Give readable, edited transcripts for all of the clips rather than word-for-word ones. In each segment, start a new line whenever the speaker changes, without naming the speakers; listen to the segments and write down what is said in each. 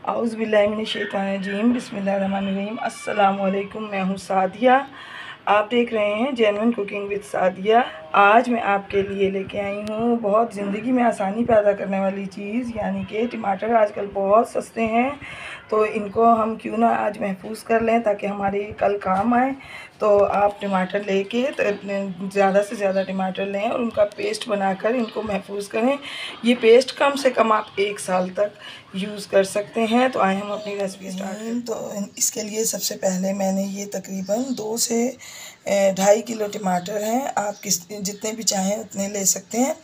आउज़ुबिल्लाहिमिनश्शैतानिर्रजीम बिस्मिल्लाहिर्रहमानिर्रहीम। अस्सलाम वालेकुम। मैं हूँ सादिया। आप देख रहे हैं जेन्युइन कुकिंग विद सादिया। आज मैं आपके लिए लेके आई हूँ बहुत ज़िंदगी में आसानी पैदा करने वाली चीज़, यानी कि टमाटर आजकल बहुत सस्ते हैं, तो इनको हम क्यों ना आज महफूज कर लें ताकि हमारे कल काम आए। तो आप टमाटर लेके ज़्यादा से ज़्यादा टमाटर लें और उनका पेस्ट बनाकर इनको महफूज करें। ये पेस्ट कम से कम आप 1 साल तक यूज़ कर सकते हैं। तो आए हम अपनी रेसिपी स्टार्ट करें। तो इसके लिए सबसे पहले मैंने ये तकरीबन 2 से 2.5 किलो टमाटर हैं। आप जितने भी चाहें उतने ले सकते हैं।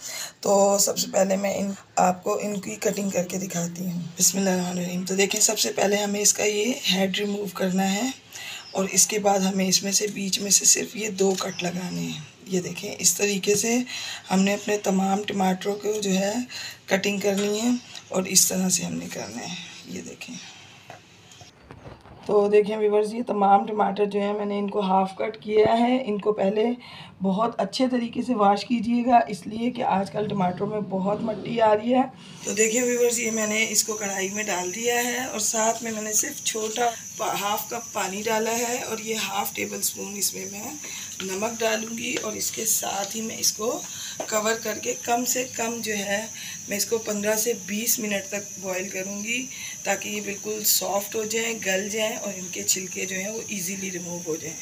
तो सबसे पहले मैं आपको इनकी कटिंग करके दिखाती हूँ। बिस्मिल्लाहिर्रहमानिर्रहीम। तो देखिए, सबसे पहले हमें इसका ये हेड रिमूव करना है और इसके बाद हमें इसमें से बीच में से सिर्फ ये 2 कट लगाने हैं। ये देखें, इस तरीके से हमने अपने तमाम टमाटरों को जो है कटिंग करनी है और इस तरह से हमने करना है। ये देखें। तो देखिए व्यूअर्स, ये तमाम टमाटर जो हैं मैंने इनको हाफ़ कट किया है। इनको पहले बहुत अच्छे तरीके से वॉश कीजिएगा, इसलिए कि आजकल टमाटरों में बहुत मिट्टी आ रही है। तो देखिए व्यूअर्स, ये मैंने इसको कढ़ाई में डाल दिया है और साथ में मैंने सिर्फ छोटा हाफ़ कप पानी डाला है और ये हाफ़ टेबल स्पून इसमें मैं नमक डालूँगी और इसके साथ ही मैं इसको कवर करके कम से कम जो है मैं इसको 15 से 20 मिनट तक बॉईल करूँगी, ताकि ये बिल्कुल सॉफ्ट हो जाएं, गल जाएं और इनके छिलके जो हैं वो इजीली रिमूव हो जाएं।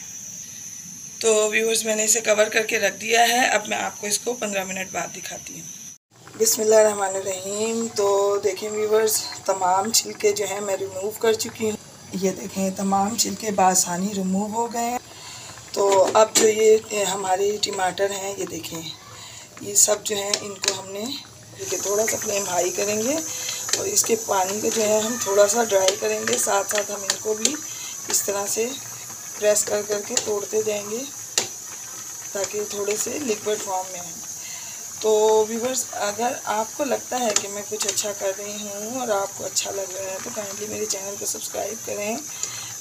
तो व्यूअर्स, मैंने इसे कवर करके रख दिया है। अब मैं आपको इसको 15 मिनट बाद दिखाती हूँ। बिस्मिल्लाहिर्रहमानिर्रहीम। तो देखें व्यूअर्स, तमाम छिलके जो हैं मैं रिमूव कर चुकी हूँ। ये देखें, तमाम छिलके बासानी रिमूव हो गए हैं। तो अब जो ये हमारे टमाटर हैं, ये देखें, ये सब जो है इनको हमने देखिए थोड़ा सा फ्लेम हाई करेंगे और इसके पानी को जो है हम थोड़ा सा ड्राई करेंगे। साथ साथ हम इनको भी इस तरह से प्रेस कर करके तोड़ते जाएंगे ताकि थोड़े से लिक्विड फॉर्म में आए। तो व्यूअर्स, अगर आपको लगता है कि मैं कुछ अच्छा कर रही हूँ और आपको अच्छा लग रहा है तो काइंडली मेरे चैनल को सब्सक्राइब करें,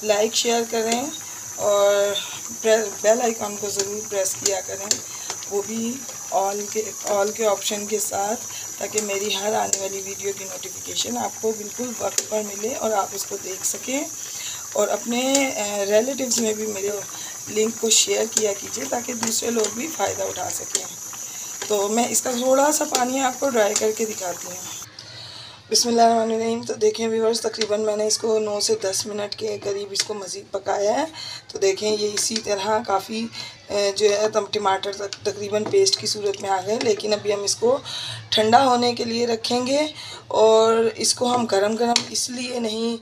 लाइक शेयर करें और बेल आइकॉन को ज़रूर प्रेस किया करें, वो भी ऑल के ऑप्शन के साथ, ताकि मेरी हर आने वाली वीडियो की नोटिफिकेशन आपको बिल्कुल वक्त पर मिले और आप उसको देख सकें। और अपने रिलेटिव्स में भी मेरे लिंक को शेयर किया कीजिए ताकि दूसरे लोग भी फ़ायदा उठा सकें। तो मैं इसका थोड़ा सा पानी आपको ड्राई करके दिखाती हूँ। बिस्मिल्लाहिर्रहमानिर्रहीम। तो देखें व्यूअर्स, तकरीबन मैंने इसको 9 से 10 मिनट के करीब इसको मज़ीद पकाया है। तो देखें, ये इसी तरह काफ़ी जो है टमाटर तकरीबन पेस्ट की सूरत में आ गए। लेकिन अभी हम इसको ठंडा होने के लिए रखेंगे और इसको हम गरम गरम इसलिए नहीं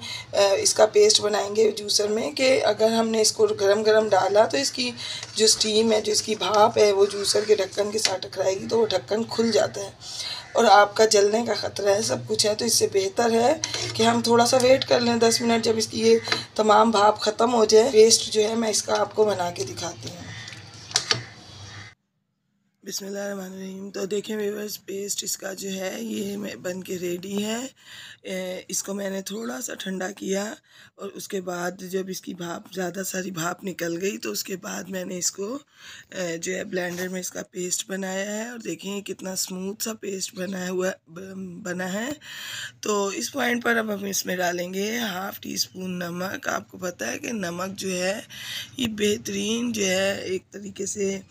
इसका पेस्ट बनाएंगे जूसर में कि अगर हमने इसको गरम गरम डाला तो इसकी जो स्टीम है, जो इसकी भाप है, वो जूसर के ढक्कन के साथ टकराएगी तो वो ढक्कन खुल जाता है और आपका जलने का ख़तरा है, सब कुछ है। तो इससे बेहतर है कि हम थोड़ा सा वेट कर लें 10 मिनट, जब इसकी ये तमाम भाप ख़त्म हो जाए। पेस्ट जो है मैं इसका आपको बना के दिखाती हूँ। बिस्मिल्लाहिर्रहमानिर्रहीम। तो देखें व्यूअर्स, पेस्ट इसका जो है ये बन के रेडी है। इसको मैंने थोड़ा सा ठंडा किया और उसके बाद जब इसकी भाप ज़्यादा सारी भाप निकल गई तो उसके बाद मैंने इसको जो है ब्लेंडर में इसका पेस्ट बनाया है और देखें कितना स्मूथ सा पेस्ट बना है। तो इस पॉइंट पर अब हम इसमें डालेंगे 1/2 टीस्पून नमक। आपको पता है कि नमक जो है ये बेहतरीन जो है एक तरीके से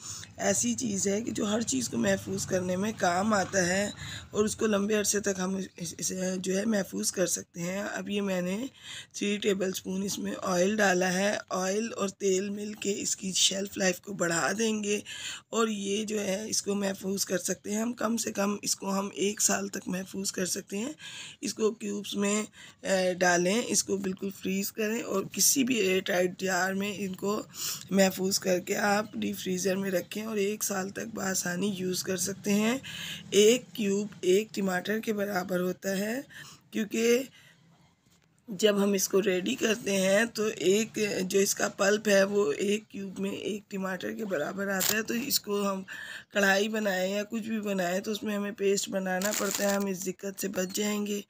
ऐसी चीज़ है कि जो हर चीज़ को महफूज करने में काम आता है और उसको लंबे अरसे तक हम इसे जो है महफूज कर सकते हैं। अब ये मैंने 3 टेबलस्पून इसमें ऑयल डाला है। ऑयल और तेल मिलके इसकी शेल्फ़ लाइफ को बढ़ा देंगे और ये जो है इसको महफूज कर सकते हैं हम, कम से कम इसको हम 1 साल तक महफूज कर सकते हैं। इसको क्यूब्स में डालें, इसको बिल्कुल फ्रीज़ करें और किसी भी एयर टाइट जार में इनको महफूज करके आप डीप फ्रीज़र में रखें और 1 साल तक बआसानी यूज़ कर सकते हैं। 1 क्यूब 1 टमाटर के बराबर होता है, क्योंकि जब हम इसको रेडी करते हैं तो एक जो इसका पल्प है वो 1 क्यूब में 1 टमाटर के बराबर आता है। तो इसको हम कढ़ाई बनाएं या कुछ भी बनाएं तो उसमें हमें पेस्ट बनाना पड़ता है। हम इस दिक्कत से बच जाएंगे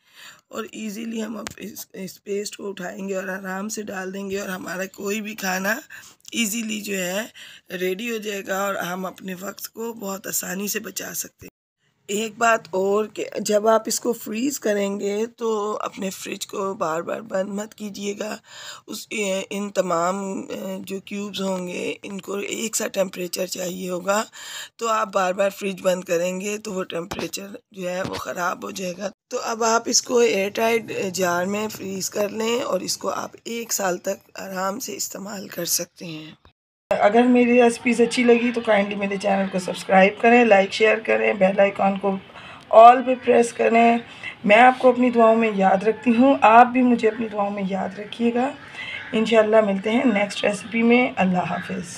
और इजीली हम अब इस पेस्ट को उठाएंगे और आराम से डाल देंगे और हमारा कोई भी खाना इजीली जो है रेडी हो जाएगा और हम अपने वक्त को बहुत आसानी से बचा सकते हैं। एक बात और कि जब आप इसको फ्रीज़ करेंगे तो अपने फ्रिज को बार बार बंद मत कीजिएगा। इन तमाम जो क्यूब्स होंगे इनको एक सा टेम्परेचर चाहिए होगा, तो आप बार बार फ्रिज बंद करेंगे तो वो टेम्परेचर जो है वो ख़राब हो जाएगा। तो अब आप इसको एयर टाइट जार में फ्रीज़ कर लें और इसको आप 1 साल तक आराम से इस्तेमाल कर सकते हैं। अगर मेरी रेसिपीज़ अच्छी लगी तो काइंडली मेरे चैनल को सब्सक्राइब करें, लाइक शेयर करें, बेल आइकॉन को ऑल पे प्रेस करें। मैं आपको अपनी दुआओं में याद रखती हूँ, आप भी मुझे अपनी दुआओं में याद रखिएगा। इंशाल्लाह मिलते हैं नेक्स्ट रेसिपी में। अल्लाह हाफ़िज़।